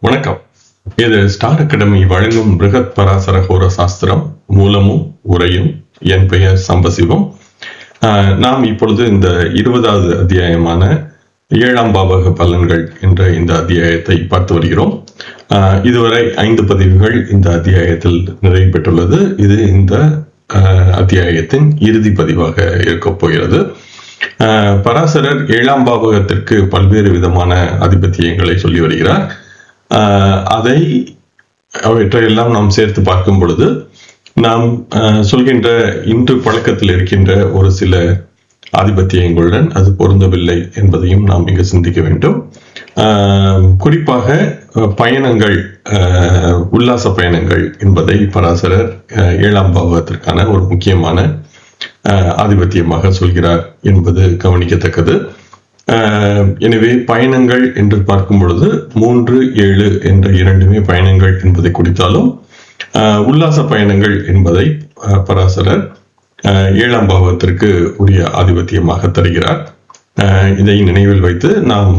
வணக்கம். இது star academy வழங்கும் பிருகத் பராசர ஹோர சாஸ்திரம் மூலமும் உரையும். என் பெயர் சம்பசிவம். நாம் இப்பொழுது இந்த 20வது அத்தியாயமான 7ஆம் பாவக பலன்கள் என்ற இந்த அத்தியாயத்தை பார்த்து வருகிறோம். இதுவரை 5 பதிவுகள் இந்த அத்தியாயத்தில் நிறைவு பெற்றுள்ளது. இது இந்த அத்தியாயத்தின் இறுதி பதிவாக இருக்கப் போகிறது. பராசரர் 7ஆம் பாவகத்திற்கு பல்வேறு விதமான ஆதிபத்தியங்களை சொல்லி வருகிறார். அவற்றையெல்லாம் நாம் சேர்த்து பார்க்கும் பொழுது நாம் சொல்கின்ற இன்று பழக்கத்தில் இருக்கின்ற ஒரு சில ஆதிபத்தியங்களுடன் அது பொருந்தவில்லை என்பதையும் நாம் இங்கு சிந்திக்க வேண்டும். குறிப்பாக பயணங்கள், உல்லாச பயணங்கள் என்பதை பராசரர் 7ஆம் பாவகத்திற்கான ஒரு முக்கியமான ஆதிபத்தியமாக சொல்கிறார் என்பது கவனிக்கத்தக்கது. எனவே பயணங்கள் என்று பார்க்கும் பொழுது 3, 7 என்ற இரண்டுமே பயணங்கள் என்பதை குறித்தாலும் உல்லாச பயணங்கள் என்பதை பராசரர் 7ஆம் பாவத்திற்கு உரிய ஆதிபத்தியமாக தருகிறார். இதை நினைவில் வைத்து நாம்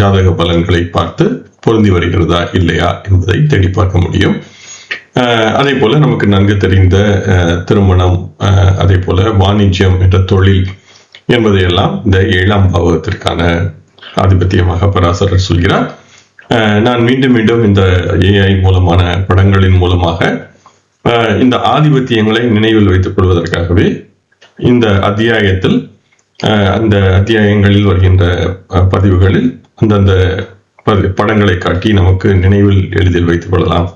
ஜாதக பலன்களை பார்த்து பொருந்தி வருகிறதா இல்லையா என்பதை தேடி பார்க்க முடியும். அதே போல நமக்கு நன்கு தெரிந்த திருமணம், அதே போல வாணிஜ்யம் என்ற தொழில் என்பதையெல்லாம் இந்த 7ஆம் பாவகத்திற்கான ஆதிபத்தியமாக பராசரர் சொல்கிறார். நான் மீண்டும் மீண்டும் இந்த AI மூலமான படங்களின் மூலமாக இந்த ஆதிபத்தியங்களை நினைவில் வைத்துக் கொள்வதற்காகவே இந்த அத்தியாயத்தில் அந்த அத்தியாயங்களில் வருகின்ற பதிவுகளில் அந்தந்த படங்களை காட்டி நமக்கு நினைவில் எளிதில் வைத்துக் கொள்ளலாம்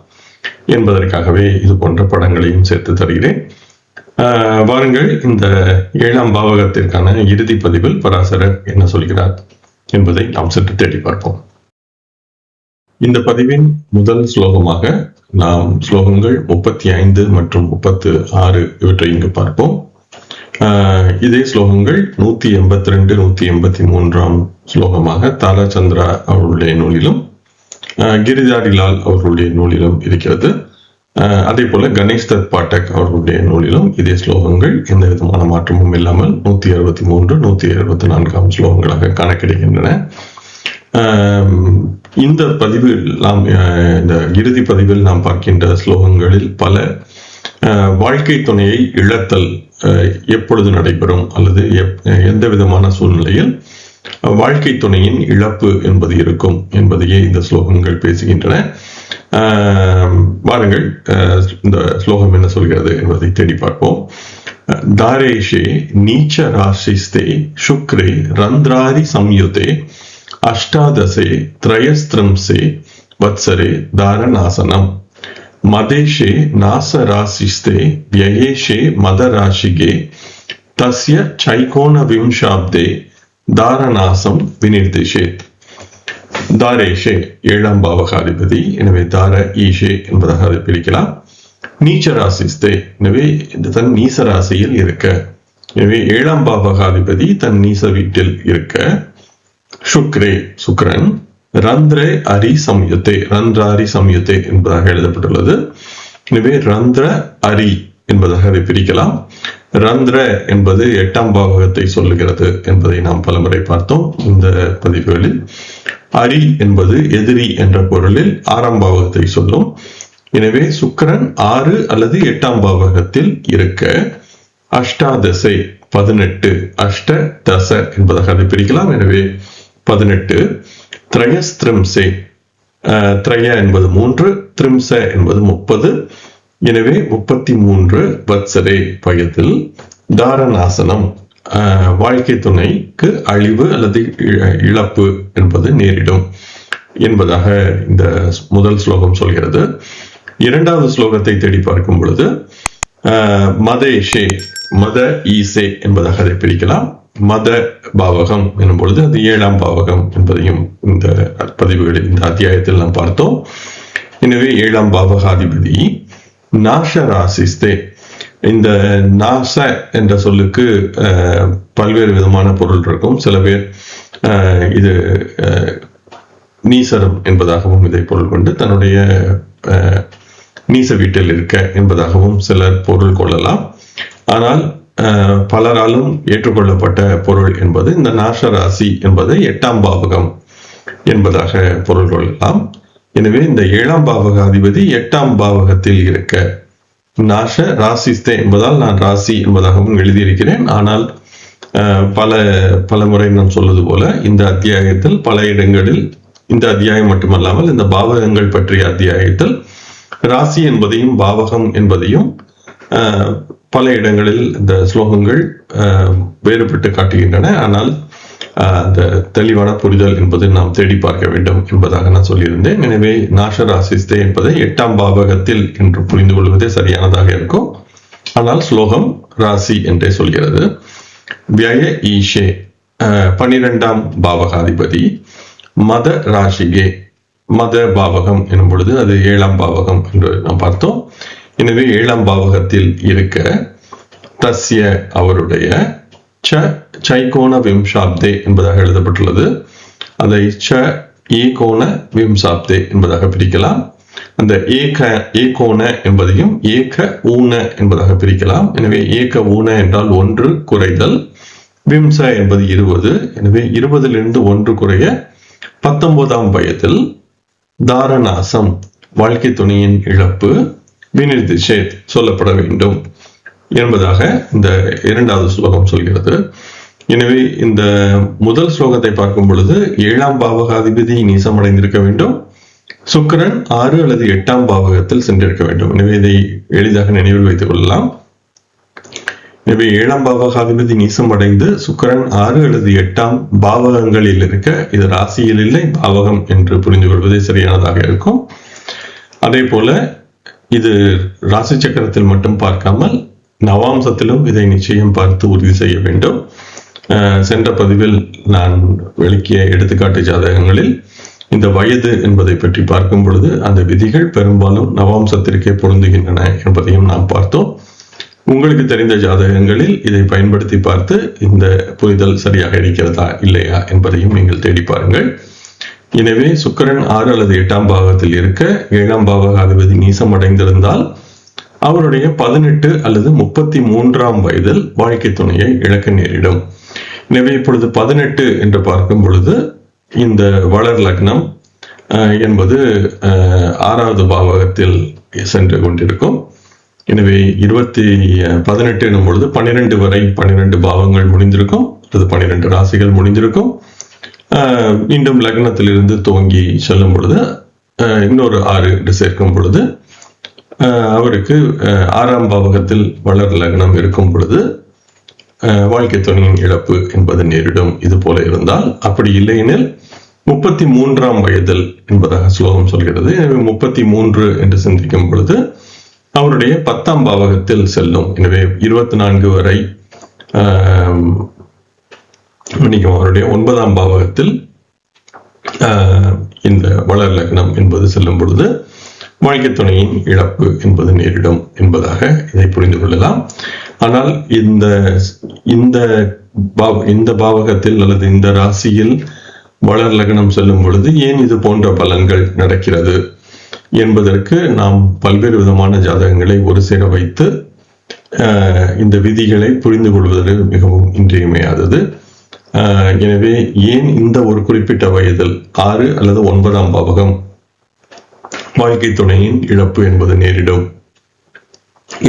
என்பதற்காகவே இது போன்ற படங்களையும் சேர்த்து தருகிறேன். வாருங்கள், இந்த 7ஆம் பாவகத்திற்கான இறுதி பதிவில் பராசரர் என்ன சொல்கிறார் என்பதை நாம் சற்று தேடி பார்ப்போம். இந்த பதிவின் முதல் ஸ்லோகமாக நாம் ஸ்லோகங்கள் 35 மற்றும் 36 இவற்றை இங்கு பார்ப்போம். இதே ஸ்லோகங்கள் 182, 183 ஸ்லோகமாக தாராச்சந்திரா அவர்களுடைய நூலிலும் கிரிதாரிலால் அவர்களுடைய நூலிலும் இருக்கிறது. அதே போல கணேஷ் தத் பாட்டக் அவர்களுடைய நூலிலும் இதே ஸ்லோகங்கள் எந்த விதமான மாற்றமும் இல்லாமல் 163, 174 ஸ்லோகங்களாக காண கிடைக்கின்றன. இந்த பதிவில் நாம் இந்த இறுதி பதிவில் நாம் பார்க்கின்ற ஸ்லோகங்களில் பல வாழ்க்கை துணையை இழத்தல் எப்பொழுது நடைபெறும் அல்லது எந்த விதமான சூழ்நிலையில் வாழ்க்கை துணையின் இழப்பு என்பது இருக்கும் என்பதையே இந்த ஸ்லோகங்கள் பேசுகின்றன. வாருங்கள், இந்த ஸ்லோகம் என்ன சொல்கிறது என்பதை தேடி பார்ப்போம். தாரேஷே நீச்ச ராசிஸ்தே சுக்ரே ரந்திராரி சம்யுதே அஷ்டாதசே த்ரயஸ்திரம்சே வத்சரே தாரநாசனம் மதேஷே நாசராசிஸ்தே வியயேஷே மதராசிகே தஸ்ய சைகோண விம்சாப்தே தாரநாசம் விநிர்திஷேத். தாரேஷே 7ஆம் பாவகாதிபதி, எனவே தார ஈஷே என்பதாக அதை பிரிக்கலாம். நீச்சராசிஸ்தே, எனவே தன் நீசராசியில் இருக்க, எனவே 7ஆம் பாவகாதிபதி தன் நீச வீட்டில் இருக்க. சுக்ரே, சுக்ரன். ரந்திரே அரி சம்யுதே, ரந்திராரி சம்யுதே என்பதாக எழுதப்பட்டுள்ளது. எனவே ரந்திர அரி என்பதாக அதை பிரிக்கலாம். ரந்திர என்பது 8ஆம் பாவகத்தை சொல்லுகிறது என்பதை நாம் பலமுறை பார்த்தோம் இந்த பதிவுகளில். அரி என்பது எதிரி என்ற பொருளில் 6ஆம் பாவகத்தை சொல்லும். எனவே சுக்கிரன் 6 அல்லது 8ஆம் பாவகத்தில் இருக்க. அஷ்டாதசை 18, அஷ்ட தச என்பதாக அதை பிரிக்கலாம். எனவே 18. த்ரயஸ்திரம்சே, த்ரய என்பது 3, திரிம்ச என்பது 30, எனவே 33 வத்சரே பயத்தில். தாரநாசனம், வாழ்க்கை துணைக்கு அழிவு அல்லது இழப்பு என்பது நேரிடும் என்பதாக இந்த முதல் ஸ்லோகம் சொல்கிறது. 2வது ஸ்லோகத்தை தேடி பார்க்கும் பொழுது மதேஷே, மத ஈசே என்பதாக அதை பிரிக்கலாம். மத பாவகம் எனும் பொழுது அது 7ஆம் பாவகம் என்பதையும் இந்த பதிவுகளில் இந்த அத்தியாயத்தில் நாம் பார்த்தோம். எனவே 7ஆம் பாவகாதிபதி நாசராசிஸ்தே. இந்த நாச என்ற சொல்லுக்கு பல்வேறு விதமான பொருள் இருக்கும். சில பேர் இது நீசரம் என்பதாகவும் இதை பொருள் கொண்டு தன்னுடைய நீச வீட்டில் இருக்க என்பதாகவும் சிலர் பொருள் கொள்ளலாம். ஆனால் பலராலும் ஏற்றுக்கொள்ளப்பட்ட பொருள் என்பது இந்த நாசராசி என்பது 8ஆம் பாவகம் என்பதாக பொருள் கொள்ளலாம். எனவே இந்த 7ஆம் பாவகாதிபதி 8ஆம் பாவகத்தில் இருக்க நாஷ ராசிஸ்தே என்பதால் நான் ராசி என்பதாகவும் எழுதியிருக்கிறேன். ஆனால் பல முறை நான் சொல்வது போல இந்த அத்தியாயத்தில் பல இடங்களில், இந்த அத்தியாயம் மட்டுமல்லாமல் இந்த பாவகங்கள் பற்றிய அத்தியாயத்தில் ராசி என்பதையும் பாவகம் என்பதையும் பல இடங்களில் இந்த ஸ்லோகங்கள் வேறுபட்டு காட்டுகின்றன. ஆனால் அந்த தெளிவான புரிதல் என்பது நாம் தேடி பார்க்க வேண்டும் என்பதாக நான் சொல்லியிருந்தேன். எனவே நாஷ ராசிஸ்தே என்பதை 8ஆம் பாவகத்தில் என்று புரிந்து கொள்வதே சரியானதாக இருக்கும். ஆனால் ஸ்லோகம் ராசி என்றே சொல்கிறது. விய ஈஷே 12ஆம் பாவகாதிபதி மத ராசிகே, மத பாவகம் எனும் பொழுது அது 7ஆம் பாவகம் என்று நாம் பார்த்தோம். எனவே 7ஆம் பாவகத்தில் இருக்க தஸ்ய அவருடைய சைகோண விம்சாப்தே என்பதாக எழுதப்பட்டுள்ளது. அதை ஏகோண விம்சாப்தே என்பதாக பிரிக்கலாம். அந்த ஏகோண என்பதையும் ஏக ஊன என்பதாக பிரிக்கலாம். எனவே ஏக ஊன என்றால் 1 குறைதல், விம்ச என்பது 20. எனவே 20லிருந்து 1 குறைய 19ஆம் வயதில் தாரணாசம் வாழ்க்கை துணையின் இழப்பு வினிர்திஷேத் சொல்லப்பட வேண்டும் என்பதாக இந்த 2வது ஸ்லோகம் சொல்கிறது. எனவே இந்த முதல் ஸ்லோகத்தை பார்க்கும் பொழுது 7ஆம் பாவகாதிபதி நீசமடைந்திருக்க வேண்டும், சுக்கிரன் 6 அல்லது 8ஆம் பாவகத்தில் சென்றிருக்க வேண்டும். எனவே இதை எளிதாக நினைவில் வைத்துக் கொள்ளலாம். எனவே 7ஆம் பாவகாதிபதி நீசம் அடைந்து சுக்கிரன் 6 அல்லது 8ஆம் பாவகங்களில் இருக்க, இது ராசியில் இல்லை பாவகம் என்று புரிந்து கொள்வதே சரியானதாக இருக்கும். அதே போல இது ராசி சக்கரத்தில் மட்டும் பார்க்காமல் நவாம்சத்திலும் இதை நிச்சயம் பார்த்து உறுதி செய்ய வேண்டும். சென்ற பதிவில் நான் விளக்கிய எடுத்துக்காட்டு ஜாதகங்களில் இந்த வயது என்பதை பற்றி பார்க்கும் பொழுது அந்த விதிகள் பெரும்பாலும் நவாம்சத்திற்கே பொருந்துகின்றன என்பதையும் நாம் பார்த்தோம். உங்களுக்கு தெரிந்த ஜாதகங்களில் இதை பயன்படுத்தி பார்த்து இந்த புரிதல் சரியாக இருக்கிறதா இல்லையா என்பதையும் நீங்கள் தேடி பாருங்கள். எனவே சுக்கிரன் 6 அல்லது 8ஆம் பாவகத்தில் இருக்க 7ஆம் பாவகாதிபதி நீசம் அடைந்திருந்தால் அவருடைய 18 அல்லது 33ஆம் வயதில் வாழ்க்கை துணையை இழக்க நேரிடும். எனவே இப்பொழுது 18 என்று பார்க்கும் பொழுது இந்த வளர் லக்னம் என்பது 6வது பாவகத்தில் சென்று கொண்டிருக்கும். எனவே 18 எனும் பொழுது 12 வரை 12 பாவங்கள் முடிந்திருக்கும், அல்லது 12 ராசிகள் முடிந்திருக்கும். மீண்டும் லக்னத்திலிருந்து துவங்கி செல்லும் பொழுது இன்னொரு 6 என்று சேர்க்கும் பொழுது அவருக்கு 6ஆம் பாவகத்தில் வளர் லக்னம் இருக்கும் பொழுது வாழ்க்கை துணையின் இழப்பு என்பது நேரிடும். இது போல இருந்தால், அப்படி இல்லையெனில் 33ஆம் வயதில் என்பதாக ஸ்லோகம் சொல்கிறது. எனவே 33 என்று சிந்திக்கும் பொழுது அவருடைய 10ஆம் பாவகத்தில் செல்லும். எனவே 24 வரை அவருடைய 9ஆம் பாவகத்தில் இந்த வளர் லக்னம் என்பது செல்லும் பொழுது வாழ்க்கை துணையின் இழப்பு என்பது நேரிடும் என்பதாக இதை புரிந்து கொள்ளலாம். ஆனால் இந்த பாவகத்தில் அல்லது இந்த ராசியில் வளர் லக்னம் செல்லும் பொழுது ஏன் இது போன்ற பலன்கள் நடக்கிறது என்பதற்கு நாம் பல்வேறு விதமான ஜாதகங்களை ஒரு சேர வைத்து இந்த விதிகளை புரிந்து கொள்வது மிகவும் இன்றியமையாதது. எனவே ஏன் இந்த ஒரு குறிப்பிட்ட வயதில் 6 அல்லது 9ஆம் பாவகம் வாழ்க்கை துணையின் இழப்பு என்பது நேரிடும்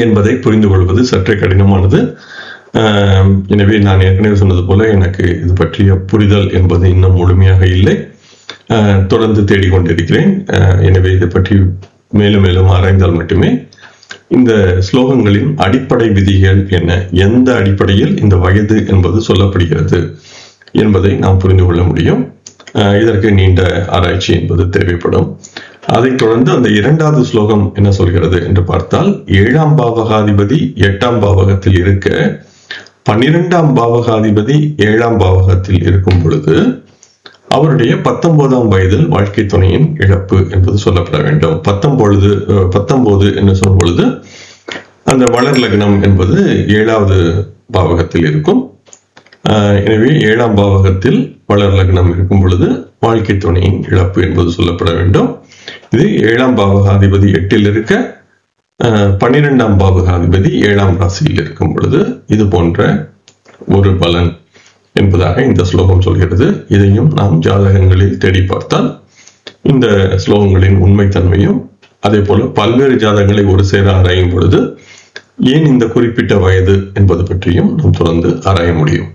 என்பதை புரிந்து கொள்வது சற்றே கடினமானது. எனவே நான் ஏற்கனவே சொன்னது போல எனக்கு இது பற்றிய புரிதல் என்பது இன்னும் முழுமையாக இல்லை. தொடர்ந்து தேடிக்கொண்டிருக்கிறேன். எனவே இதை பற்றி மேலும் மேலும் ஆராய்ந்தால் மட்டுமே இந்த ஸ்லோகங்களின் அடிப்படை விதிகள் என்ன, எந்த அடிப்படையில் இந்த வயது என்பது சொல்லப்படுகிறது என்பதை நாம் புரிந்து கொள்ள முடியும். இதற்கு நீண்ட ஆராய்ச்சி என்பது தேவைப்படும். அதைத் தொடர்ந்து அந்த 2வது ஸ்லோகம் என்ன சொல்கிறது என்று பார்த்தால், 7ஆம் பாவகாதிபதி 8ஆம் பாவகத்தில் இருக்க 12ஆம் பாவகாதிபதி 7ஆம் பாவகத்தில் இருக்கும் பொழுது அவருடைய 19ஆம் வயதில் வாழ்க்கை துணையின் இழப்பு என்பது சொல்லப்பட வேண்டும். 19 என்று சொல்லும் பொழுது அந்த வளர் லக்னம் என்பது 7வது பாவகத்தில் இருக்கும். எனவே 7ஆம் பாவகத்தில் வளர் லக்னம் இருக்கும் பொழுது வாழ்க்கை துணையின் இழப்பு என்பது சொல்லப்பட வேண்டும். இது 7ஆம் பாவகாதிபதி 8இல் இருக்க 12ஆம் பாவகாதிபதி 7ஆம் ராசியில் இருக்கும் பொழுது இது போன்ற ஒரு பலன் என்பதாக இந்த ஸ்லோகம் சொல்கிறது. இதையும் நாம் ஜாதகங்களில் தேடி பார்த்தால் இந்த ஸ்லோகங்களின் உண்மைத்தன்மையும் அதே போல பல்வேறு ஜாதகங்களை ஒரு சேர ஆராயும் பொழுது ஏன் இந்த குறிப்பிட்ட வயது என்பது பற்றியும் நாம் தொடர்ந்து ஆராய முடியும்.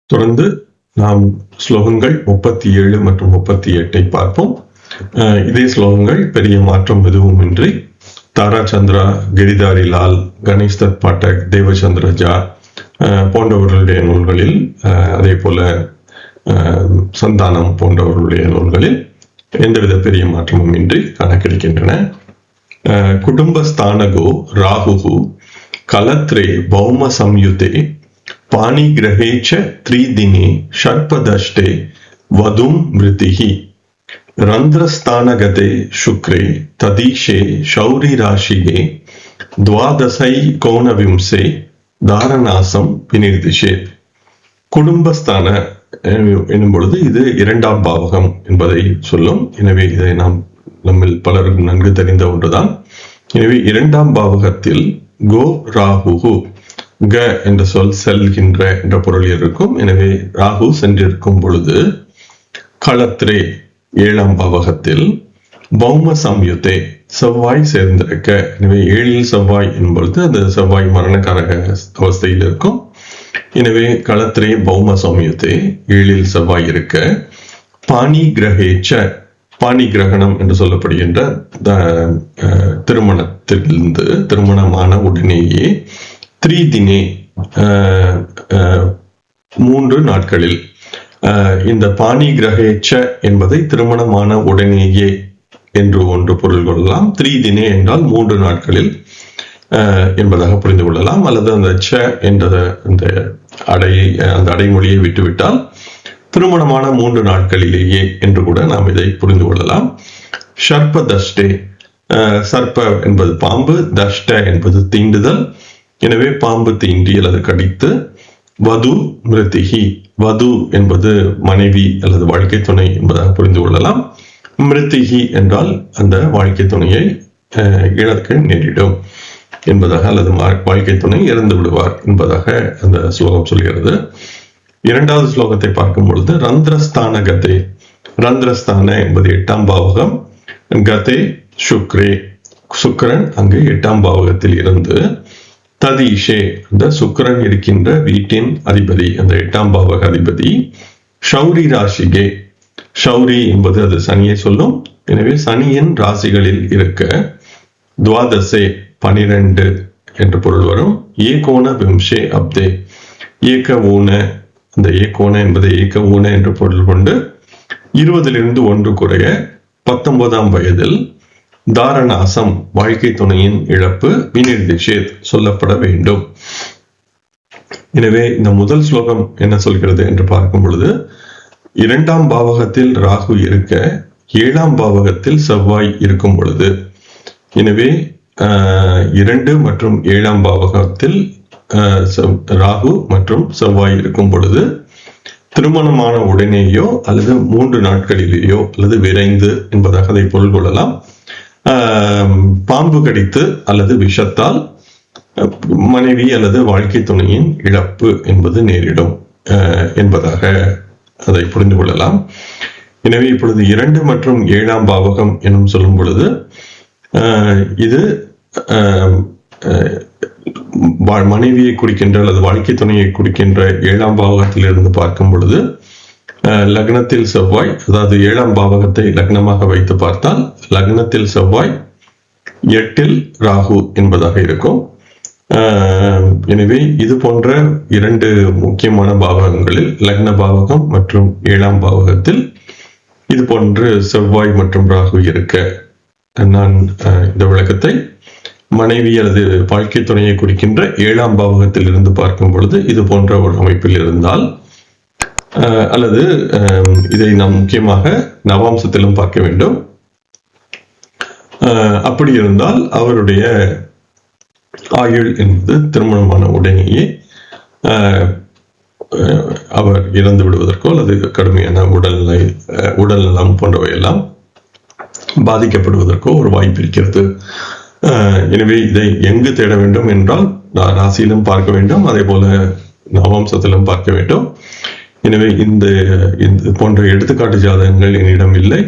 தொடர்ந்து நாம் ஸ்லோகங்கள் 37 மற்றும் 38 பார்ப்போம். இதே ஸ்லோகங்கள் பெரிய மாற்றம் எதுவும் இன்றி தாரா சந்திரா, கிரிதாரி லால், கணேஷ் தத் பாட்டக், தேவச்சந்திர ஜா போன்றவர்களுடைய நூல்களில், அதே போல சந்தானம் போன்றவர்களுடைய நூல்களில் எந்தவித பெரிய மாற்றமும் இன்றி காண கிடைக்கின்றன. குடும்பஸ்தானகோ ராகு கலத்ரே பௌம சம்யுதே பாணிகிரஹேச்ச த்ரீதினே ஷர்பதஷ்டே வதும் மிருதிஹி ரந்திரஸ்தானகதே சுக்ரே ததீஷே ஷௌரி ராஷியே துவாதசை கோணவிம்சே தாரணாசம் விநிர்திஷே. குடும்பஸ்தான என்னும் பொழுது இது 2ஆம் பாவகம் என்பதை சொல்லும். எனவே இதை நம்மில் பலருக்கு நன்கு தெரிந்த ஒன்றுதான். எனவே 2ஆம் பாவகத்தில் கோ ராகு, க என்ற சொல் செல்கின்ற என்ற பொருளில் இருக்கும். எனவே ராகு சென்றிருக்கும் பொழுது களத்ரே 7ஆம் பாவகத்தில் பௌம சம்யுதே செவ்வாய் சேர்ந்திருக்க. எனவே 7இல் செவ்வாய் என்பொழுது அந்த செவ்வாய் மரணக்காரக அவஸ்தையில் இருக்கும். எனவே களத்திரே பௌம சம்யுதே 7இல் செவ்வாய் இருக்க, பாணி கிரகேச்ச, பாணி கிரகணம் என்று சொல்லப்படுகின்ற திருமணத்திலிருந்து திருமணமான உடனேயே 3 தினே 3 நாட்களில், இந்த பாணி கிரகேச்ச என்பதை திருமணமான உடனேயே என்று ஒன்று பொருள் கொள்ளலாம். 3 தினே என்றால் 3 நாட்களில் என்பதாக புரிந்து கொள்ளலாம். அல்லது அந்த ச என்ற அந்த அடைமொழியை விட்டுவிட்டால் திருமணமான 3 நாட்களிலேயே என்று கூட நாம் இதை புரிந்து கொள்ளலாம். ஷர்ப தஷ்டே, சர்ப்ப என்பது பாம்பு, தஷ்ட என்பது தீண்டுதல். எனவே பாம்பு தீண்டி அல்லது கடித்து. வது மிருதிஹி, வது என்பது மனைவி அல்லது வாழ்க்கை துணை என்பதாக புரிந்து கொள்ளலாம். மிருதிஹி என்றால் அந்த வாழ்க்கை துணையை இழக்க நேரிடும் என்பதாக, அல்லது வாழ்க்கை துணை இறந்து விடுவார் என்பதாக அந்த ஸ்லோகம் சொல்கிறது. 2வது ஸ்லோகத்தை பார்க்கும் பொழுது ரந்திரஸ்தான கதே, ரந்திரஸ்தான என்பது 8ஆம் பாவகம், கதே சுக்ரே, சுக்கிரன் அங்கு 8ஆம் பாவகத்தில் இருந்து, ததீஷே அந்த சுக்கிரன் இருக்கின்ற வீட்டின் அதிபதி, அந்த 8ஆம் பாவக அதிபதி, ஷௌரி ராசிகே, ஷௌரி என்பது அது சனியை சொல்லும். எனவே சனியின் ராசிகளில் இருக்க, துவாதசே 12 என்று பொருள் வரும். ஏகோண விம்சே அப்தே, ஏக ஊன, அந்த ஏகோண என்பதை ஏக ஊன என்று பொருள் கொண்டு 20லிருந்து 1 குறைய 19ஆம் வயதில் தாரணாசம் வாழ்க்கை துணையின் இழப்பு விநிர்திஷேத் சொல்லப்பட வேண்டும். எனவே இந்த முதல் ஸ்லோகம் என்ன சொல்கிறது என்று பார்க்கும் பொழுது, 2ஆம் பாவகத்தில் ராகு இருக்க 7ஆம் பாவகத்தில் செவ்வாய் இருக்கும் பொழுது, எனவே 2 மற்றும் 7ஆம் பாவகத்தில் ராகு மற்றும் செவ்வாய் இருக்கும் பொழுது திருமணமான உடனேயோ அல்லது 3 நாட்களிலேயோ அல்லது விரைந்து என்பதாக அதை பொருள் கொள்ளலாம். பாம்பு கடித்து அல்லது விஷத்தால் மனைவி அல்லது வாழ்க்கை துணையின் இழப்பு என்பது நேரிடும் என்பதாக அதை புரிந்து கொள்ளலாம். எனவே இப்பொழுது 2 மற்றும் 7ஆம் பாவகம் எனும் சொல்லும் பொழுது இது மனைவியை குறிக்கின்ற அல்லது வாழ்க்கை துணையை குறிக்கின்ற 7ஆம் பாவகத்தில் இருந்து பார்க்கும் பொழுது லக்னத்தில் செவ்வாய், அதாவது 7ஆம் பாவகத்தை லக்னமாக வைத்து பார்த்தால் லக்னத்தில் செவ்வாய் 8இல் ராகு என்பதாக இருக்கும். எனவே இது போன்ற 2 முக்கியமான பாவகங்களில் லக்ன பாவகம் மற்றும் 7ஆம் பாவகத்தில் இது போன்று செவ்வாய் மற்றும் ராகு இருக்க, நான் இந்த விளக்கத்தை மனைவி அல்லது வாழ்க்கை துணையை குறிக்கின்ற 7ஆம் பாவகத்தில் இருந்து பார்க்கும் பொழுது இது போன்ற ஒரு அமைப்பில் இருந்தால், அல்லது இதை நாம் முக்கியமாக நவாம்சத்திலும் பார்க்க வேண்டும். அப்படி இருந்தால் அவருடைய ஆயுள் என்பது திருமணமான உடனேயே அவர் இறந்து விடுவதற்கோ அல்லது கடுமையான உடல் நலம் போன்றவை எல்லாம் பாதிக்கப்படுவதற்கோ ஒரு வாய்ப்பு இருக்கிறது. எனவே இதை எங்கு தேட வேண்டும் என்றால் ராசியிலும் பார்க்க வேண்டும், அதே போல நவாம்சத்திலும் பார்க்க வேண்டும். எனவே இந்த போன்ற எடுத்துக்காட்டு ஜாதகங்கள் என்னிடம் இல்லை.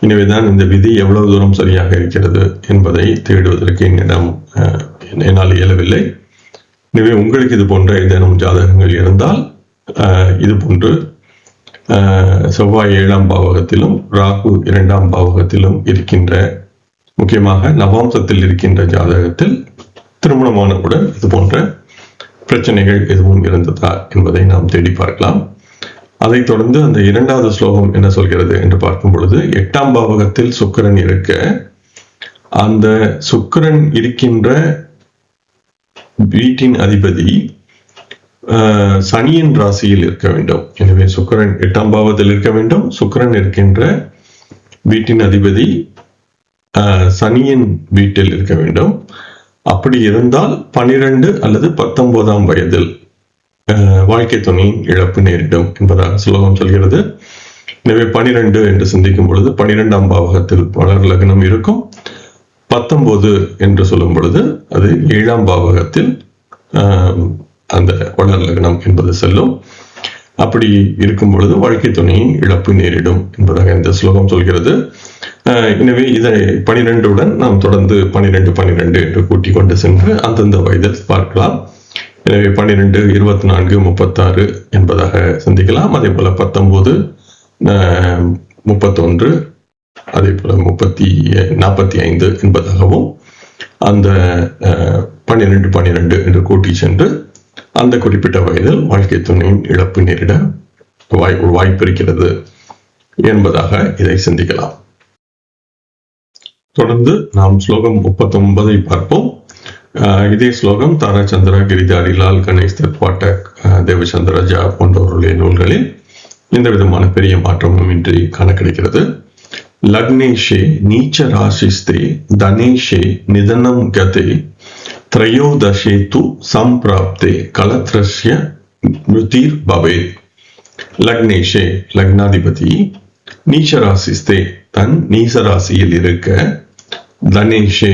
எனவேதான் இந்த விதி எவ்வளவு தூரம் சரியாக இருக்கிறது என்பதை தேடுவதற்கு என்னால் இயலவில்லை. எனவே உங்களுக்கு இது போன்ற ஏதேனும் ஜாதகங்கள் இருந்தால் இது போன்று செவ்வாய் 7ஆம் பாவகத்திலும் ராகு 2ஆம் பாவகத்திலும் இருக்கின்ற, முக்கியமாக நவாம்சத்தில் இருக்கின்ற ஜாதகத்தில் திருமணமானவுடன் இது போன்ற பிரச்சனைகள் எதுவும் இருந்ததா என்பதை நாம் தேடி பார்க்கலாம். அதைத் தொடர்ந்து அந்த 2வது ஸ்லோகம் என்ன சொல்கிறது என்று பார்க்கும் பொழுது, 8ஆம் பாவகத்தில் சுக்கிரன் இருக்க, அந்த சுக்கிரன் இருக்கின்ற வீட்டின் அதிபதி சனியின் ராசியில் இருக்க வேண்டும். எனவே சுக்கிரன் 8ஆம் பாவத்தில் இருக்க வேண்டும். சுக்கிரன் இருக்கின்ற வீட்டின் அதிபதி சனியின் வீட்டில் இருக்க வேண்டும். அப்படி இருந்தால் 12 அல்லது 19ஆம் வயதில் வாழ்க்கை துணையின் இழப்பு நேரிடும் என்பதாக ஸ்லோகம் சொல்கிறது. எனவே 12 என்று சிந்திக்கும் பொழுது 12ஆம் பாவகத்தில் வளர் லக்னம் இருக்கும். 19 என்று சொல்லும் பொழுது அது 7ஆம் பாவகத்தில் அந்த வளர் லக்னம் என்பது செல்லும். அப்படி இருக்கும் பொழுது வாழ்க்கை துணையின் இழப்பு நேரிடும் என்பதாக இந்த ஸ்லோகம் சொல்கிறது. எனவே இதை 12உடன் நாம் தொடர்ந்து 12 என்று கூட்டிக் கொண்டு சென்று அந்தந்த வயதில் பார்க்கலாம். எனவே 12, 24, 36 என்பதாக சிந்திக்கலாம். அதே போல 19, 31, அதே போல 45 என்பதாகவும் அந்த 12 என்று கூட்டி சென்று அந்த குறிப்பிட்ட வயதில் வாழ்க்கை துணையின் இழப்பு நேரிட வாய்ப்பு இருக்கிறது என்பதாக இதை சிந்திக்கலாம். தொடர்ந்து நாம் ஸ்லோகம் 39 பார்ப்போம். இதே ஸ்லோகம் தாராச்சந்திரா, கிரிதாரிலால், கணேஷ் தத்வாட்டக், தேவச்சந்திரஜா போன்றவர்களுடைய நூல்களில் எந்த விதமான பெரிய மாற்றமும் இன்றி காண கிடைக்கிறது. லக்னேஷே நீச்ச ராசிஸ்தே தனேஷே நிதனம் கதே த்ரயோதசே து சம்பிராப்தே கலத்ரஸ்ய மிருதிர் பவேத். லக்னேஷே லக்னாதிபதி, நீச்சராசிஸ்தே தன் நீசராசியில் இருக்க, தனேஷே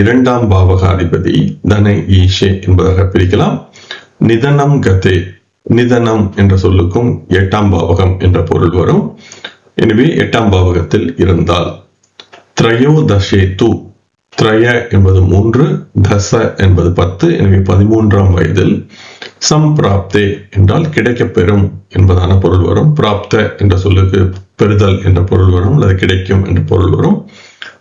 2ஆம் பாவகாதிபதி, தன ஈஷே என்பதாக பிரிக்கலாம். நிதனம் கதே, நிதனம் என்ற சொல்லுக்கும் 8ஆம் பாவகம் என்ற பொருள் வரும். எனவே 8ஆம் பாவகத்தில் இருந்தால், த்ரயோதசே து, த்ரய என்பது 3, தச என்பது 10, எனவே 13ஆம் வயதில், சம்பிராப்தே என்றால் கிடைக்கப்பெறும் என்பதான பொருள் வரும். பிராப்த என்ற சொல்லுக்கு பெறுதல் என்ற பொருள் வரும், அல்லது கிடைக்கும் என்ற பொருள் வரும்.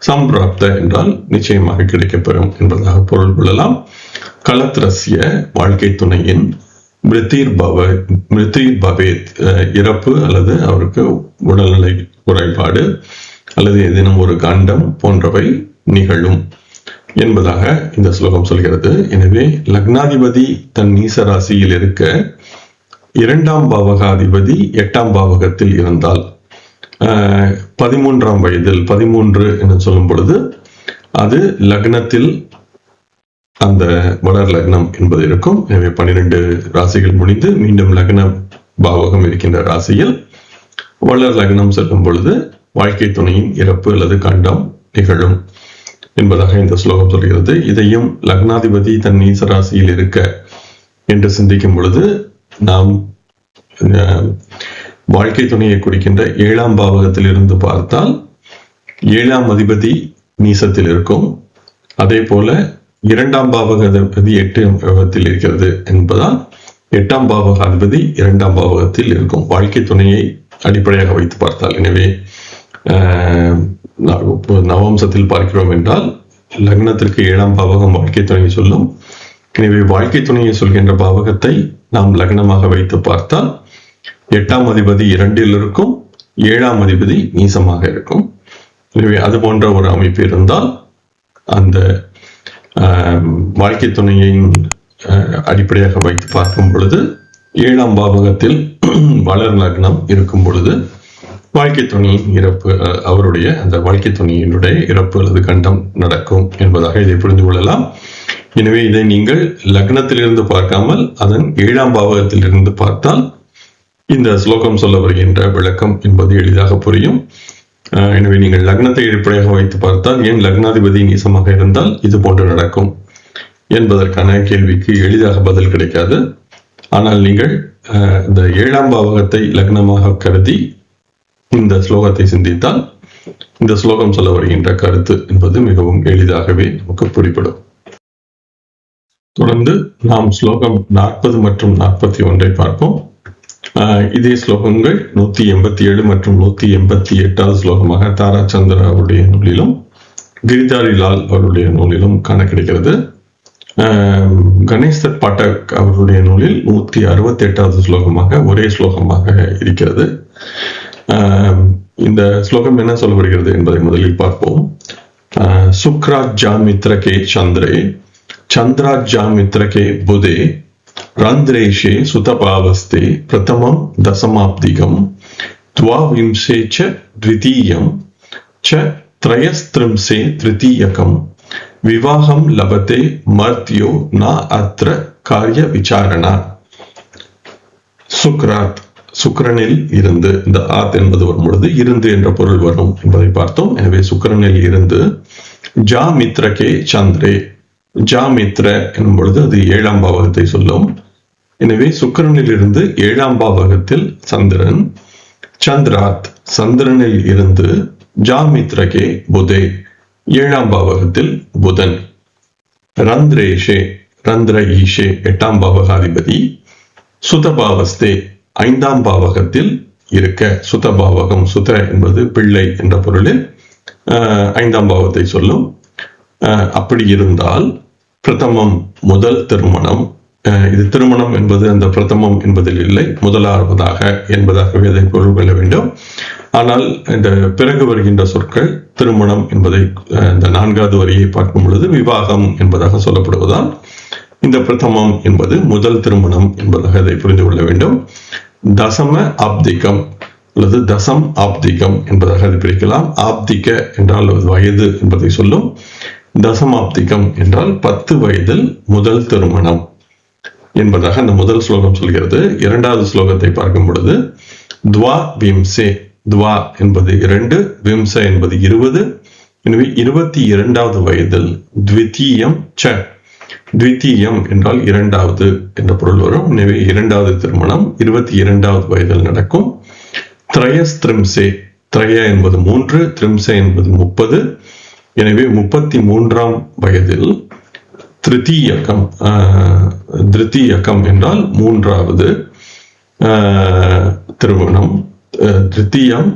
சம்பிராப்த என்றால் நிச்சயமாக கிடைக்கப்பெறும் என்பதாக பொருள் கொள்ளலாம். கலத்ரஸ்ய வாழ்க்கை துணையின் மிருதிர் பவேத் இறப்பு அல்லது அவருக்கு உடல்நிலை குறைபாடு அல்லது ஏதேனும் ஒரு காண்டம் போன்றவை நிகழும் என்பதாக இந்த ஸ்லோகம் சொல்கிறது. எனவே லக்னாதிபதி தன் நீசராசியில் இருக்க, 2ஆம் பாவகாதிபதி 8ஆம் பாவகத்தில் இருந்தால், 13ஆம் வயதில் 13 என்று சொல்லும் பொழுது அது லக்னத்தில் அந்த வளர் லக்னம் என்பது இருக்கும். எனவே 12 ராசிகள் முடிந்து மீண்டும் லக்ன பாவகம் இருக்கின்ற ராசியில் வளர் லக்னம் செல்லும் பொழுது வாழ்க்கை துணையின் இறப்பு அல்லது கண்டம் நிகழும் என்பதாக இந்த ஸ்லோகம் சொல்கிறது. இதையும் லக்னாதிபதி தன் நீசராசியில் இருக்க என்று சிந்திக்கும் பொழுது நாம் வாழ்க்கை துணையை குறிக்கின்ற 7ஆம் பாவகத்தில் இருந்து பார்த்தால் 7ஆம் அதிபதி நீசத்தில் இருக்கும். அதே போல 2ஆம் பாவகாதிபதி 8ஆம் பாவகத்தில் இருக்கிறது என்பதால் 8ஆம் பாவகாதிபதி 2ஆம் பாவகத்தில் இருக்கும் வாழ்க்கை துணையை அடிப்படையாக வைத்து பார்த்தால். எனவே நவம்சத்தில் பார்க்கிறோம் என்றால் லக்னத்திற்கு 7ஆம் பாவகம் வாழ்க்கை துணையை சொல்லும். எனவே வாழ்க்கை துணையை சொல்கின்ற பாவகத்தை நாம் லக்னமாக வைத்து பார்த்தால் 8ஆம் அதிபதி 2இல் இருக்கும், 7ஆம் அதிபதி நீசமாக இருக்கும். எனவே அது போன்ற ஒரு அமைப்பு இருந்தால் அந்த வாழ்க்கை துணையின் அடிப்படையாக வைத்து பார்க்கும் பொழுது 7ஆம் பாவகத்தில் வளர் லக்னம் இருக்கும் பொழுது வாழ்க்கை துணையின் இறப்பு, அவருடைய அந்த வாழ்க்கை துணையினுடைய இறப்பு அல்லது கண்டம் நடக்கும் என்பதாக இதை புரிந்து கொள்ளலாம். எனவே இதை நீங்கள் லக்னத்திலிருந்து பார்க்காமல் அதன் 7ஆம் பாவகத்தில் இருந்து பார்த்தால் இந்த ஸ்லோகம் சொல்ல வருகின்ற விளக்கம் என்பது எளிதாக புரியும். எனவே நீங்கள் லக்னத்தை அடிப்படையாக வைத்து பார்த்தால் ஏன் லக்னாதிபதி நீசமாக இருந்தால் இது போன்று நடக்கும் என்பதற்கான கேள்விக்கு எளிதாக பதில் கிடைக்காது. ஆனால் நீங்கள் இந்த 7ஆம் பாவகத்தை லக்னமாக கருதி இந்த ஸ்லோகத்தை சிந்தித்தால் இந்த ஸ்லோகம் சொல்ல வருகின்ற கருத்து என்பது மிகவும் எளிதாகவே நமக்கு புரிப்படும். தொடர்ந்து நாம் ஸ்லோகம் 40 மற்றும் 41 பார்ப்போம். இதே ஸ்லோகங்கள் 187 மற்றும் 188 ஸ்லோகமாக தாராச்சந்திரா அவருடைய நூலிலும் கிரிதாரிலால் அவருடைய நூலிலும் காண கிடைக்கிறது. கணேஷ் பாட்டக் அவருடைய நூலில் 168 ஸ்லோகமாக ஒரே ஸ்லோகமாக இருக்கிறது. இந்த ஸ்லோகம் என்ன சொல்ல வருகிறது என்பதை முதலில் பார்ப்போம். சுக்ராஜாமித்ரகே சந்திரே சந்திராஜாமித்ரகே புதே ரந்திரேஷே சுதபாவஸ்தே பிரதமம் தசமாப்திகம் துவாவிம்சே ச த்விதீயம் ச த்ரயஸ்த்ரிம்சே த்ரிதீயகம் விவாகம் லபதே மர்த்யோ ந அத்ர காரிய விசாரணா. சுக்ராத், சுக்கிரனில் இருந்து, இந்த ஆத் என்பது வரும் பொழுது இருந்து என்ற பொருள் வரும் என்பதை பார்த்தோம். எனவே சுக்கிரனில் இருந்து ஜாமித்ரகே சந்திரே, ஜாமித்ர என்னும் பொழுது அது 7ஆம் பாவகத்தை சொல்லும். எனவே சுக்கிரனில் இருந்து 7ஆம் பாவகத்தில் சந்திரன், சந்திராத் சந்திரனில் இருந்து ஜாமித்ரகே புதே 7ஆம் பாவகத்தில் புதன், ரந்திரேஷே ரந்திர ஈஷே 8ஆம் பாவகாதிபதி, சுதபாவஸ்தே 5ஆம் பாவகத்தில் இருக்க, சுதபாவகம், சுத என்பது பிள்ளை என்ற பொருளில் 5ஆம் பாவத்தை சொல்லும். அப்படி இருந்தால் பிரதமம் முதல் திருமணம், இது திருமணம் என்பது அந்த பிரதமம் என்பதில் இல்லை, முதலாவதாக என்பதாகவே அதை பொருள் கொள்ள வேண்டும். ஆனால் இந்த பிறகு வருகின்ற சொற்கள் திருமணம் என்பதை இந்த 4வது வரியை பார்க்கும் பொழுது விவாகம் என்பதாக சொல்லப்படுவதால் இந்த பிரதமம் என்பது முதல் திருமணம் என்பதாக அதை புரிந்து கொள்ள வேண்டும். தசம ஆப்திகம் அல்லது தசம் ஆப்திகம் என்பதாக அதை பிரிக்கலாம். ஆப்திக என்றால் வயது என்பதை சொல்லும். தசமாப்திகம் என்றால் 10 வயதில் முதல் திருமணம் என்பதாக அந்த முதல் ஸ்லோகம் சொல்கிறது. 2வது ஸ்லோகத்தை பார்க்கும் பொழுது துவா விம்சே, துவா என்பது 2, விம்ச என்பது 20. எனவே 22வது வயதில் த்விதீயம் ச, த்விதீயம் என்றால் 2வது என்ற பொருள் வரும். எனவே 2வது திருமணம் 22வது வயதில் நடக்கும். த்ரயஸ்த்ரிம்சே, த்ரய என்பது 3, த்ரிம்சே என்பது 30. எனவே 33ஆம் வயதில் திருத்தீயக்கம், திருத்தீயக்கம் என்றால் 3வது திருமணம், திருத்தீயம்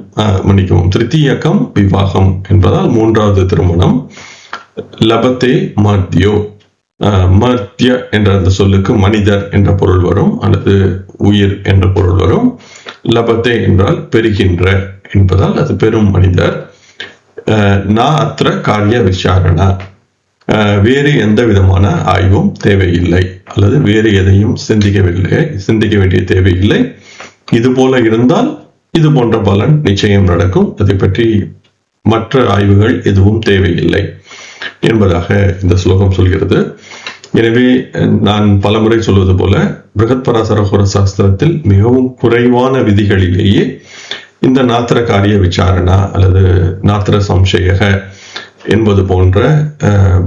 மன்னிக்கவும், திருத்தீயக்கம் விவாகம் என்பதால் 3வது திருமணம். லபத்தே மர்த்யோ, மர்த்ய என்ற அந்த சொல்லுக்கு மனிதர் என்ற பொருள் வரும் அல்லது உயிர் என்ற பொருள் வரும். லபத்தே என்றால் பெறுகின்ற என்பதால் அது பெரும் மனிதர். நா அத்ர காரிய விசாரணா, வேறு எந்த விதமான ஆய்வும் தேவையில்லை அல்லது வேறு எதையும் சிந்திக்க வேண்டிய தேவையில்லை. இது போல இருந்தால் இது போன்ற பலன் நிச்சயம் நடக்கும், அதை பற்றி மற்ற ஆய்வுகள் எதுவும் தேவையில்லை என்பதாக இந்த ஸ்லோகம் சொல்கிறது. எனவே நான் பலமுறை சொல்வது போல பிருகத்பராசர சாஸ்திரத்தில் மிகவும் குறைவான விதிகளிலேயே இந்த நாத்திர காரிய விசாரணா அல்லது நாத்திர சம்சயக என்பது போன்ற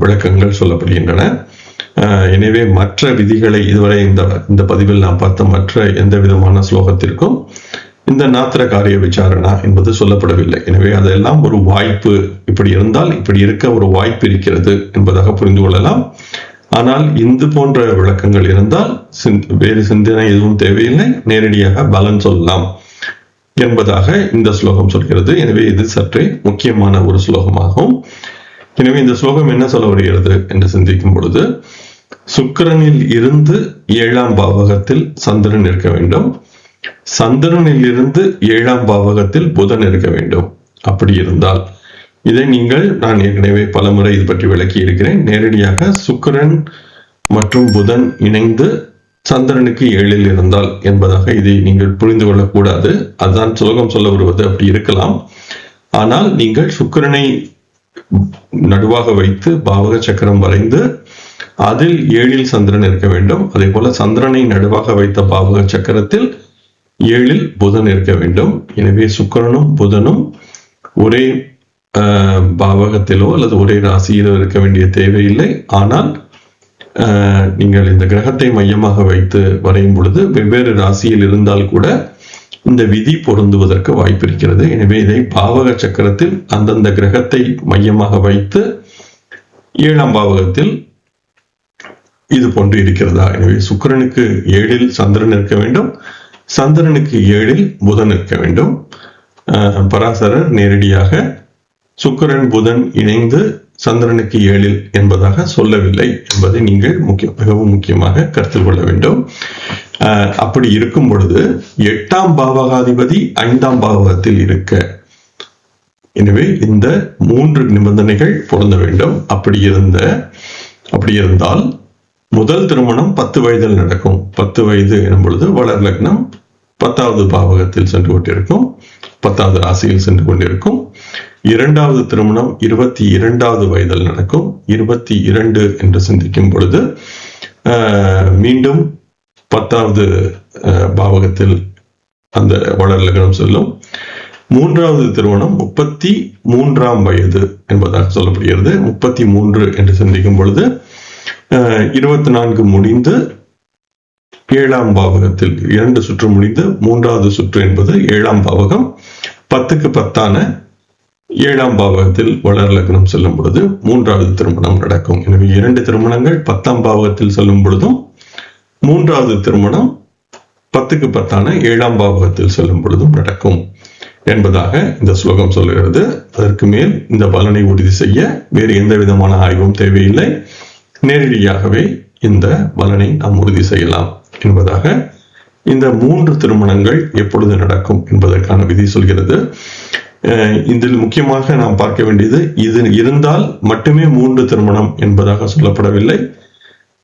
விளக்கங்கள் சொல்லப்படுகின்றன. எனவே மற்ற விதிகளை இதுவரை இந்த பதிவில் நாம் பார்த்த மற்ற எந்த விதமான ஸ்லோகத்திற்கும் இந்த நாத்திர காரிய விசாரணா என்பது சொல்லப்படவில்லை. எனவே அதெல்லாம் ஒரு வாய்ப்பு, இப்படி இருந்தால் இப்படி இருக்க ஒரு வாய்ப்பு இருக்கிறது என்பதாக புரிந்து கொள்ளலாம். ஆனால் இது போன்ற விளக்கங்கள் இருந்தால் வேறு சிந்தனை எதுவும் தேவையில்லை, நேரடியாக பலன் சொல்லலாம் என்பதாக இந்த ஸ்லோகம் சொல்கிறது. எனவே இது சற்றே முக்கியமான ஒரு ஸ்லோகமாகும். எனவே இந்த ஸ்லோகம் என்ன சொல்ல வருகிறது என்று சிந்திக்கும் பொழுது, சுக்கிரனில் இருந்து 7ஆம் பாவகத்தில் சந்திரன் இருக்க வேண்டும், சந்திரனில் இருந்து 7ஆம் பாவகத்தில் புதன் இருக்க வேண்டும். அப்படி இருந்தால் இதை நான் ஏற்கனவே பலமுறை இது பற்றி விளக்கி இருக்கிறேன். நேரடியாக சுக்கிரன் மற்றும் புதன் இணைந்து சந்திரனுக்கு 7இல் இருந்தால் என்பதாக இதை நீங்கள் புரிந்து கொள்ளக்கூடாது. அதுதான் ஸ்லோகம் சொல்ல வருவது. அப்படி இருக்கலாம். ஆனால் நீங்கள் சுக்கிரனை நடுவாக வைத்து பாவக சக்கரம் வரைந்து அதில் 7இல் சந்திரன் இருக்க வேண்டும். அதே போல சந்திரனை நடுவாக வைத்த பாவக சக்கரத்தில் 7இல் புதன் இருக்க வேண்டும். எனவே சுக்கிரனும் புதனும் ஒரே பாவகத்திலோ அல்லது ஒரே ராசியிலோ இருக்க வேண்டிய தேவையில்லை. ஆனால் நீங்கள் இந்த கிரகத்தை மையமாக வைத்து வரையும் பொழுது வெவ்வேறு ராசியில் இருந்தால் கூட இந்த விதி பொருந்துவதற்கு வாய்ப்பு இருக்கிறது. எனவே இதை பாவக சக்கரத்தில் அந்தந்த கிரகத்தை மையமாக வைத்து 7ஆம் பாவகத்தில் இது போன்று இருக்கிறதா. எனவே சுக்கிரனுக்கு 7ல் சந்திரன் இருக்க வேண்டும், சந்திரனுக்கு 7ல் புதன் இருக்க வேண்டும். பராசரர் நேரடியாக சுக்கிரன் புதன் இணைந்து சந்திரனுக்கு 7ல் என்பதாக சொல்லவில்லை என்பதை நீங்கள் மிகவும் முக்கியமாக கருத்தில் கொள்ள வேண்டும். அப்படி இருக்கும் பொழுது 8ஆம் பாவகாதிபதி 5ஆம் பாவகத்தில் இருக்க, எனவே இந்த 3 நிபந்தனைகள் பொருந்த வேண்டும். அப்படி இருந்தால் முதல் திருமணம் 10 வயதில் நடக்கும். 10 வயது எனும் பொழுது வளர் லக்னம் 10வது பாவகத்தில் சென்று கொண்டிருக்கும், 10வது ராசியில் சென்று கொண்டிருக்கும். 2வது திருமணம் 22வது வயதில் நடக்கும். 22 என்று சிந்திக்கும் பொழுது மீண்டும் 10வது பாவகத்தில் அந்த வளர் லக்னம் செல்லும். 3வது திருமணம் 33ஆம் வயது என்பதாக சொல்லப்படுகிறது. 33 என்று சிந்திக்கும் பொழுது 24 முடிந்து 7ஆம் பாவகத்தில் 2 சுற்று முடிந்து 3வது சுற்று என்பது 7ஆம் பாவகம். 10க்கு 10ஆன 7ஆம் பாவகத்தில் வளர் லக்னம் செல்லும் பொழுது 3வது திருமணம் நடக்கும். எனவே 2 திருமணங்கள் 10ஆம் பாவகத்தில் செல்லும் பொழுதும் 3வது திருமணம் 10க்கு 10ஆன 7ஆம் பாவகத்தில் செல்லும் பொழுதும் நடக்கும் என்பதாக இந்த ஸ்லோகம் சொல்கிறது. அதற்கு மேல் இந்த பலனை உறுதி செய்ய வேறு எந்த விதமான ஆய்வும் தேவையில்லை. நேரடியாகவே இந்த பலனை நாம் உறுதி செய்யலாம் என்பதாக இந்த 3 திருமணங்கள் எப்பொழுது நடக்கும் என்பதற்கான விதி சொல்கிறது. இதில் முக்கியமாக நாம் பார்க்க வேண்டியது, இது இருந்தால் மட்டுமே 3 திருமணம் என்பதாக சொல்லப்படவில்லை.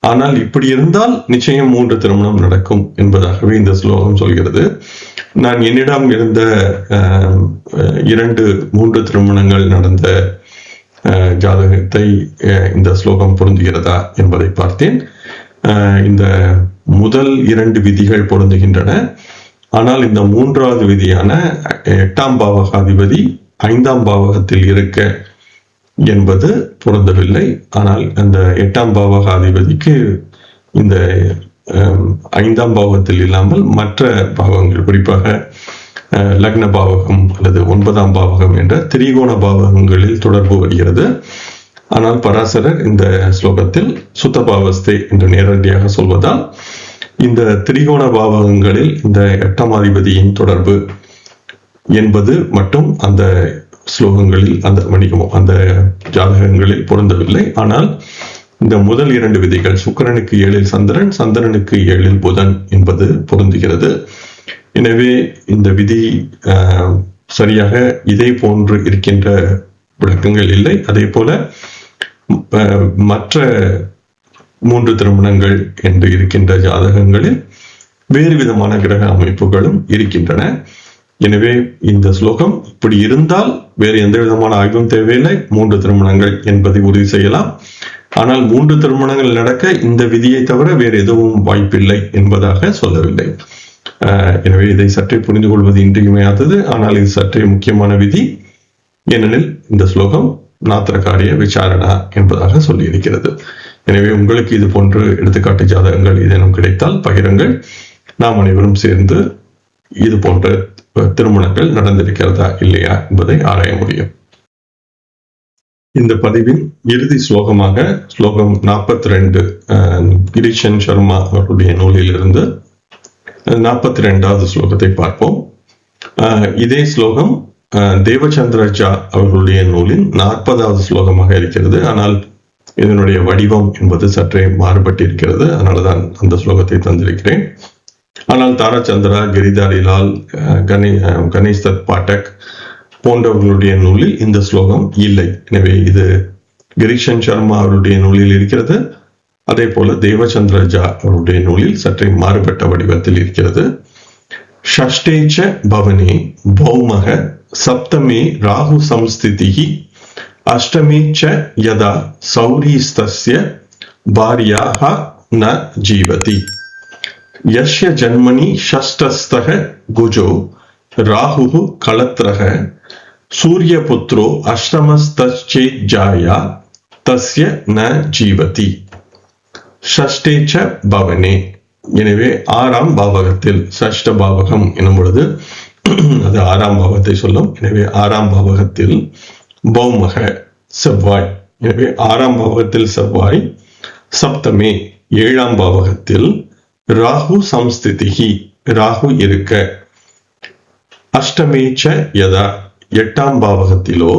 ஆனால் இப்படி இருந்தால் நிச்சயம் 3 திருமணம் நடக்கும் என்பதாகவே இந்த ஸ்லோகம் சொல்கிறது. நான் என்னிடம் இருந்த 3 திருமணங்கள் நடந்த ஜாதகத்தை இந்த ஸ்லோகம் பொருந்துகிறதா என்பதை பார்த்தேன். இந்த முதல் 2 விதிகள் பொருந்துகின்றன. ஆனால் இந்த 3வது விதியான 8ஆம் பாவகாதிபதி 5ஆம் பாவகத்தில் இருக்க என்பது பொருந்தவில்லை. ஆனால் அந்த 8ஆம் பாவகாதிபதிக்கு இந்த 5ஆம் பாவகத்தில் இல்லாமல் மற்ற பாவங்கள், குறிப்பாக லக்ன பாவகம் அல்லது 9ஆம் பாவகம் என்ற திரிகோண பாவகங்களில் தொடர்பு வருகிறது. ஆனால் பராசரர் இந்த ஸ்லோகத்தில் சுத்தபாவஸ்தை என்று நேரடியாக சொல்வதால் இந்த திரிகோண பாவகங்களில் இந்த 8ஆம் அதிபதியின் தொடர்பு என்பது மட்டும் அந்த ஸ்லோகங்களில் அந்த ஜாதகங்களில் பொருந்தவில்லை. ஆனால் இந்த முதல் 2 விதிகள், சுக்கிரனுக்கு 7ல் சந்திரன், சந்திரனுக்கு 7ல் புதன் என்பது பொருந்துகிறது. எனவே இந்த விதி சரியாக இதே போன்று இருக்கின்ற விளக்கங்கள் இல்லை. அதே போல மற்ற 3 திருமணங்கள் என்று இருக்கின்ற ஜாதகங்களில் வேறு விதமான கிரக அமைப்புகளும் இருக்கின்றன. எனவே இந்த ஸ்லோகம் இப்படி இருந்தால் வேறு எந்த விதமான ஆய்வும் தேவையில்லை, 3 திருமணங்கள் என்பதை உறுதி செய்யலாம். ஆனால் 3 திருமணங்கள் நடக்க இந்த விதியை தவிர வேறு எதுவும் வாய்ப்பில்லை என்பதாக சொல்லவில்லை. எனவே இதை சற்றே புரிந்து கொள்வது இன்றியமையாதது. ஆனால் இது சற்றே முக்கியமான விதி. ஏனெனில் இந்த ஸ்லோகம் நாத்திரகாரிய விசாரணா என்பதாக சொல்லி இருக்கிறது. எனவே உங்களுக்கு இது போன்று எடுத்துக்காட்டு ஜாதகங்கள் ஏதேனும் கிடைத்தால் பகிருங்கள். நாம் அனைவரும் சேர்ந்து இது போன்ற திருமணங்கள் நடந்திருக்கிறதா இல்லையா என்பதை ஆராய முடியும். இந்த பதிவின் இறுதி ஸ்லோகமாக ஸ்லோகம் 42 கிரீஷன் சர்மா அவருடைய நூலில் இருந்து 42வது ஸ்லோகத்தை பார்ப்போம். இதே ஸ்லோகம் தேவச்சந்திரஜா அவர்களுடைய நூலின் 40வது ஸ்லோகமாக இருக்கிறது. ஆனால் இதனுடைய வடிவம் என்பது சற்றே மாறுபட்டிருக்கிறது. அதனாலதான் அந்த ஸ்லோகத்தை தந்திருக்கிறேன். ஆனால் தாராச்சந்திரா, கிரிதாரிலால், கணேஷ் தத் பாட்டக் போன்றவர்களுடைய நூலில் இந்த ஸ்லோகம் இல்லை. எனவே இது கிரீஷன் சர்மா அவருடைய நூலில் இருக்கிறது. அதே போல தேவச்சந்திரஜா அவருடைய நூலில் சற்றே மாறுபட்ட வடிவத்தில் இருக்கிறது. ஷஷ்டேச்ச பவனே பௌமக சப்தமே ராகு சம்ஸ்திதிஹி அஷ்டமே ச யதா சௌரீஸ்தஸ்ய பாரியாஹ ந ஜீவதி யஸ்ய ஜன்மனி ஷஷ்டஸ்தஹ குஜோ ராஹுஹு கலத்ரஹ சூரியபுத்ரோ அஷ்டமஸ்தச்சேஜாயா தஸ்ய ந ஜீவதி. ஷஷ்டேச்ச பவனே. எனவே 6ஆம் பாவகத்தில், ஷஷ்ட பாவகம் எனும் பொழுது அது 6ஆம் பாவத்தை சொல்லும். எனவே 6ஆம் பாவகத்தில் பௌமக செவ்வாய். எனவே 6ஆம் பாவகத்தில் செவ்வாய். சப்தமே 7ஆம் பாவகத்தில் ராகு சம்ஸ்திதிகி, ராகு இருக்க. அஷ்டமேச்ச யதா 8ஆம் பாவகத்திலோ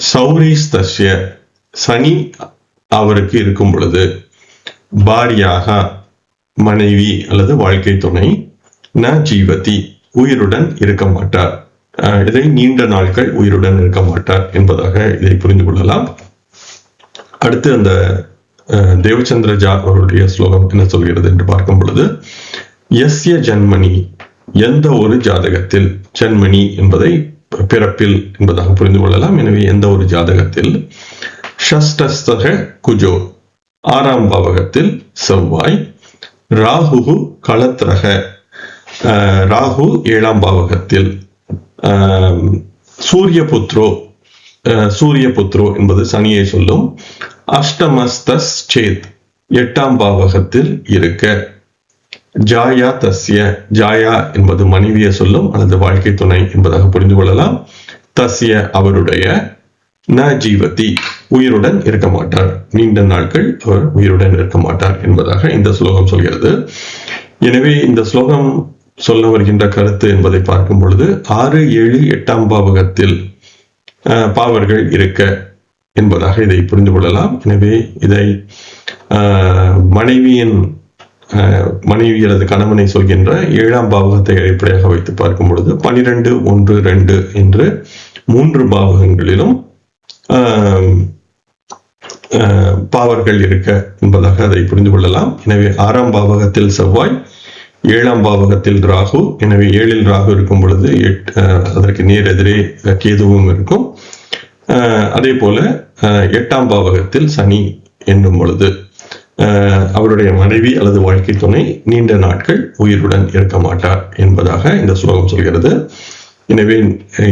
சௌரிஸ்தஸ்ய, சனி அவருக்கு இருக்கும் பொழுது, பாரியாக மனைவி அல்லது வாழ்க்கை துணை, ந ஜீவதி உயிருடன் இருக்க மாட்டார். இதை நீண்ட நாட்கள் உயிருடன் இருக்க மாட்டார் என்பதாக இதை புரிந்து கொள்ளலாம். அடுத்து அந்த தேவச்சந்திர அவருடைய ஸ்லோகம் என்ன சொல்கிறது என்று பார்க்கும் பொழுது, யஸ்ய ஜன்மணி, எந்த ஒரு ஜாதகத்தில், ஜன்மணி என்பதை பிறப்பில் என்பதாக புரிந்து கொள்ளலாம். எனவே எந்த ஒரு ஜாதகத்தில் ஷஷ்டஸ்தக குஜோ 6ஆம் பாவகத்தில் செவ்வாய், ராகு களத்ரக, ராகு 7ஆம் பாவகத்தில், சூரியபுத்ரோ, சூரியபுத்ரோ என்பது சனியை சொல்லும். அஷ்டமஸ்தஸ் சேத் 8ஆம் பாவகத்தில் இருக்க. ஜாயா தஸ்ய, ஜாயா என்பது மனைவியை சொல்லும் அல்லது வாழ்க்கை துணை என்பதாக புரிந்து கொள்ளலாம். தஸ்ய அவருடைய, ந ஜீவதி உயிருடன் இருக்க மாட்டார், நீண்ட நாட்கள் அவர் உயிருடன் இருக்க மாட்டார் என்பதாக இந்த ஸ்லோகம் சொல்கிறது. எனவே இந்த ஸ்லோகம் சொல்ல வருகின்ற கருத்து என்பதை பார்க்கும் பொழுது 6, 7, 8ஆம் பாவகத்தில் பாவர்கள் இருக்க என்பதாக இதை புரிந்து கொள்ளலாம். எனவே இதை மனைவி அல்லது கணவனை சொல்கின்ற 7ஆம் பாவகத்தை அடிப்படையாக வைத்து பார்க்கும் பொழுது 12, 1, 2 என்று 3 பாவகங்களிலும் பாவர்கள் இருக்க என்பதாக அதை புரிந்து கொள்ளலாம். எனவே 6ஆம் பாவகத்தில் செவ்வாய், 7ஆம் பாவகத்தில் ராகு. எனவே 7இல் ராகு இருக்கும் பொழுது அதற்கு நேர் எதிரே கேதுவும் இருக்கும். அதே போல 8ஆம் பாவகத்தில் சனி என்னும் பொழுது அவருடைய மனைவி அல்லது வாழ்க்கை துணை நீண்ட நாட்கள் உயிருடன் இருக்க மாட்டார் என்பதாக இந்த ஸ்லோகம் சொல்கிறது. எனவே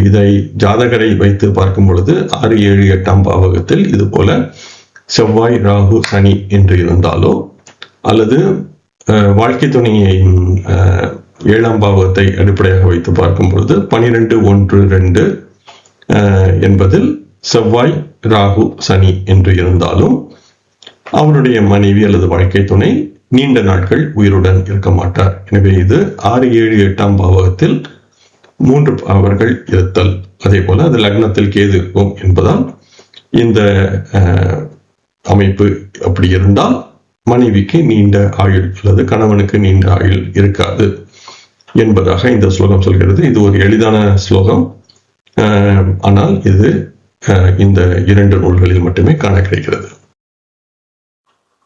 இதை ஜாதகரை வைத்து பார்க்கும் பொழுது 6, 7, 8ஆம் பாவகத்தில் இது போல செவ்வாய், ராகு, சனி என்று இருந்தாலோ, அல்லது வாழ்க்கை துணையின் 7ஆம் பாவகத்தை அடிப்படையாக வைத்து பார்க்கும் பொழுது 12, 1, 2 என்பதில் செவ்வாய், ராகு, சனி என்று இருந்தாலும் அவருடைய மனைவி அல்லது வாழ்க்கை துணை நீண்ட நாட்கள் உயிருடன் இருக்க மாட்டார். எனவே இது 6, 7, 8ஆம் பாவகத்தில் 3 பாவர்கள் இருத்தல். அதே போல அது லக்னத்தில் கேது இருக்கும் என்பதால் இந்த அமைப்பு அப்படி இருந்தால் மனைவிக்கு நீண்ட ஆயுள் அல்லது கணவனுக்கு நீண்ட ஆயுள் இருக்காது என்பதாக இந்த ஸ்லோகம் சொல்கிறது. இது ஒரு எளிதான ஸ்லோகம், ஆனால் இது இந்த 2 நூல்களில் மட்டுமே காண கிடைக்கிறது.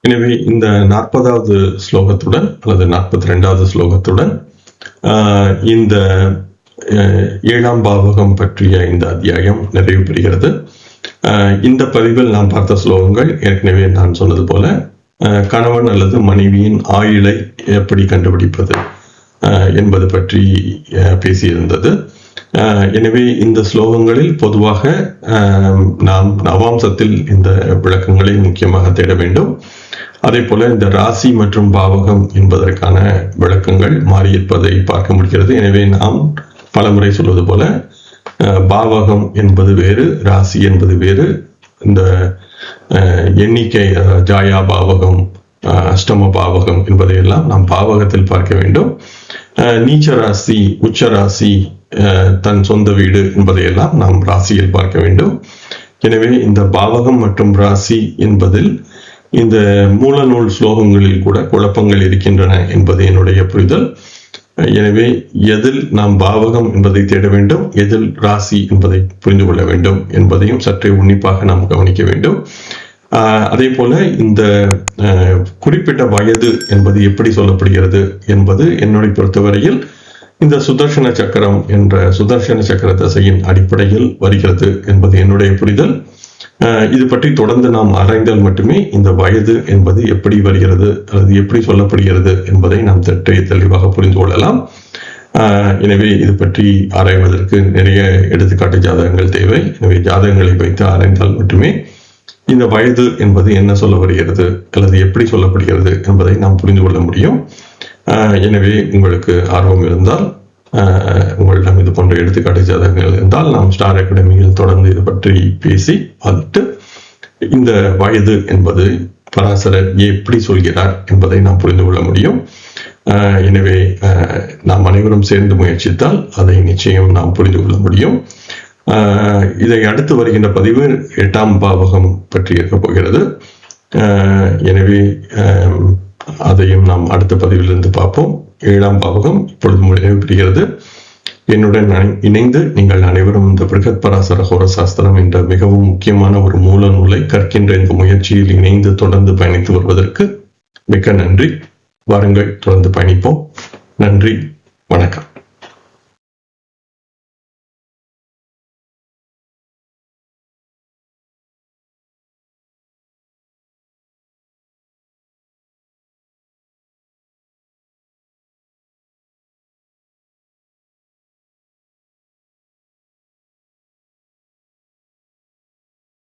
எனவே இந்த 40வது ஸ்லோகத்துடன் அல்லது 42வது ஸ்லோகத்துடன் இந்த 7ஆம் பாவகம் பற்றிய இந்த அத்தியாயம் நிறைவு பெறுகிறது. இந்த பதிவில் நாம் பார்த்த ஸ்லோகங்கள் ஏற்கனவே நான் சொன்னது போல கணவன் அல்லது மனைவியின் ஆயுளை எப்படி கண்டுபிடிப்பது என்பது பற்றி பேசியிருந்தது. எனவே இந்த ஸ்லோகங்களில் பொதுவாக நாம் நவாம்சத்தில் இந்த விளக்கங்களை முக்கியமாக தேட வேண்டும். அதே போல இந்த ராசி மற்றும் பாவகம் என்பதற்கான விளக்கங்கள் மாறியிருப்பதை பார்க்க முடிகிறது. எனவே நாம் பலமுறை சொல்வது போல பாவகம் என்பது வேறு, ராசி என்பது வேறு. இந்த எண்ணிக்கை ஜாயா பாவகம், அஷ்டம பாவகம் என்பதையெல்லாம் நாம் பாவகத்தில் பார்க்க வேண்டும். நீச்ச ராசி, உச்ச ராசி, தன் சொந்த வீடு என்பதையெல்லாம் நாம் ராசியில் பார்க்க வேண்டும். எனவே இந்த பாவகம் மற்றும் ராசி என்பதில் இந்த மூலநூல் ஸ்லோகங்களில் கூட குழப்பங்கள் இருக்கின்றன என்பது என்னுடைய புரிதல். எனவே எதில் நாம் பாவகம் என்பதை தேட வேண்டும், எதில் ராசி என்பதை புரிந்து கொள்ள வேண்டும் என்பதையும் சற்றே உன்னிப்பாக நாம் கவனிக்க வேண்டும். அதே போல இந்த குறிப்பிட்ட வயது என்பது எப்படி சொல்லப்படுகிறது என்பது என்னுடைய பொறுத்தவரையில் இந்த சுதர்சன சக்கரம் என்ற சுதர்சன சக்கர தசையின் அடிப்படையில் வருகிறது என்பது என்னுடைய புரிதல். இது பற்றி தொடர்ந்து நாம் ஆராய்ந்தால் மட்டுமே இந்த வயது என்பது எப்படி வருகிறது அல்லது எப்படி சொல்லப்படுகிறது என்பதை நாம் சற்றே தெளிவாக புரிந்து கொள்ளலாம். எனவே இது பற்றி ஆராய்வதற்கு நிறைய எடுத்துக்காட்டு ஜாதகங்கள் தேவை. எனவே ஜாதகங்களை வைத்து ஆராய்ந்தால் மட்டுமே இந்த வயது என்பது என்ன சொல்ல வருகிறது அல்லது எப்படி சொல்லப்படுகிறது என்பதை நாம் புரிந்து கொள்ள முடியும். எனவே உங்களுக்கு ஆர்வம் இருந்தால், உங்களிடம் இது போன்ற எடுத்துக்காட்டு ஜாதகங்கள் இருந்தால், நாம் ஸ்டார் அகாடமியில் தொடர்ந்து இது பற்றி பேசி பார்த்துட்டு இந்த வயது என்பது பராசரர் எப்படி சொல்கிறார் என்பதை நாம் புரிந்து கொள்ள முடியும். எனவே நாம் அனைவரும் சேர்ந்து முயற்சித்தால் அதை நிச்சயம் நாம் புரிந்து கொள்ள முடியும். இதை அடுத்து வருகின்ற பதிவு 8ஆம் பாவகம் பற்றி இருக்க போகிறது. எனவே அதையும் நாம் அடுத்த பதிவிலிருந்து பார்ப்போம். 7ஆம் பாவகம் இப்பொழுது நிறைவு பெறுகிறது. என்னுடன் இணைந்து நீங்கள் அனைவரும் இந்த பிருகத் பராசர ஹோர சாஸ்திரம் என்ற மிகவும் முக்கியமான ஒரு மூல நூலை கற்கின்ற இந்த முயற்சியில் இணைந்து தொடர்ந்து பயணித்து வருவதற்கு மிக்க நன்றி. வாருங்கள், தொடர்ந்து பயணிப்போம். நன்றி, வணக்கம்.